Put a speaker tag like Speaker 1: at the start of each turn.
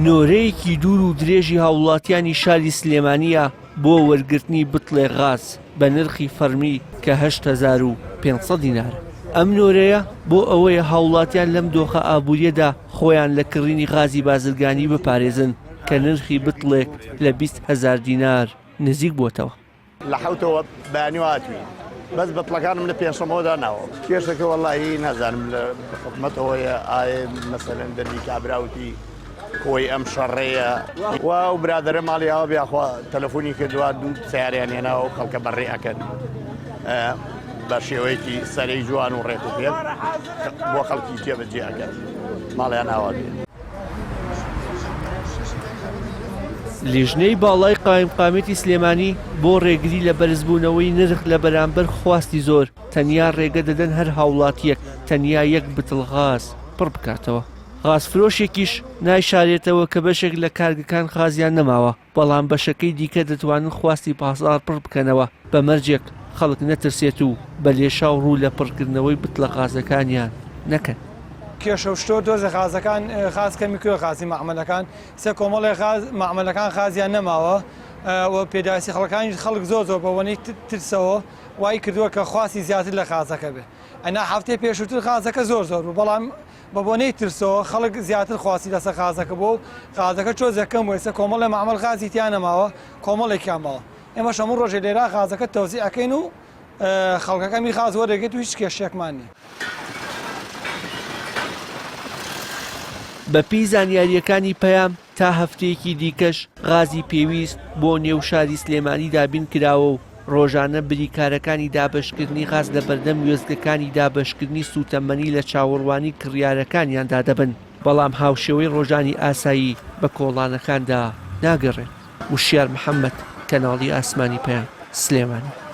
Speaker 1: نۆرەیەکی دوور و درێژی هاوڵاتیانی شاری سلێمانیە بۆ وەرگرتنی بتڵێ غاز بە نرخی فەرمی کە 8,500 دینار. ئەم نۆرەیە بۆ ئەوەیە هاوڵاتیان لەم دۆخە ئابوووریەدا خۆیان لە کڕینی غازی بازرگانی بپارێزن کە نرخی بتڵێک لە 20,000 دینار نزیک بووتەوە.
Speaker 2: لە حوتەوە بەیانیواتوی بەس بەتڵەکانم لە پێشەمەوەدا ناوە کێشەکە وەڵاهی نازانم لە حکومەتەوەیە ئایا مەسەلەن دەربی کابراوتی خۆی ئەم شەڕەیە و برادرە ماڵیاوە بیاخوا تەلەفۆنی کردووە دوو سیارەیان هێناوە و خەڵکە بەڕێ ئەکەن بە شێوەیەکی سەرەی جوان و ڕێک و پێک بۆ خەڵکی جێبەجێ ئەکەن ماڵیان ئاوا بێ.
Speaker 1: لیژنەی باڵای قایمقامێتی سلێمانی بۆ ڕێگری لە بەرزبوونەوەی نرخ لە بەرامبەر خواستی زۆر تەنیا ڕێگە دەدەن هەر هاوڵاتیەک تەنیا یەک بتڵ غاز پڕ بکاتەوە. غازفرۆشێکیش نایشارێتەوە کە بەشێک لە کارگەکان غازیان نەماوە بەڵام بەشەکەی دیکە دەتوانن خواستی پاسدار پڕ بکەنەوە بە مەرجێک خەڵک نەترسێت و بە لێشاو ڕوو لە پڕکردنەوەی بتڵە غازەکانیان نەکەن.
Speaker 3: کێشەوشتۆ دۆزە غازەکان غازکەمی کوێ غازی مەعمەلەکان سێ کۆمەڵی مەعمەلەکان غازیان نەماوە و پێداویستی خەڵکانی خەڵک زۆر بەوەنەی ترسەوە وای کردووە کە خواستی زیاتر لە غازەکە بێ. ئەنا هەفتەی پێشووتر غازەکە زۆر بوو بەڵام بە بۆنەی ترسەوە خەڵک زیاتر خواستی لەسەر غازەکە بۆ و غازەکە چۆزەکەم وێسە کۆمەڵی مەعمەل غازی تیان نەماوە کۆمەڵێکیان ماوە. ئێمەش هەموو ڕۆژێ لێرە غازەکە تەوزیع ئەەکەین و خەڵکەکەمی غاز وەرەگێت و هیچ کێشێکمان نیە.
Speaker 1: بە پێی زانیاریەکانی پەیام تا هەفتەیەکی دیکەش غازی پێویست بۆ نێو شاری سلێمانی دابین کراوە و ڕۆژانە بریکارەکانی دابەشکردنی غاز لە بەردەم وێستگەکانی دابەشکردنی سوتەمەنی لە چاوەڕوانی کڕیارەکانیاندا دەبن بەڵام هاوشێوەی ڕۆژانی ئاسایی بە کۆڵانەکاندا ناگەڕێن. وشیار محەممەد کەناڵی ئاسمانی پەیام سلێمانی.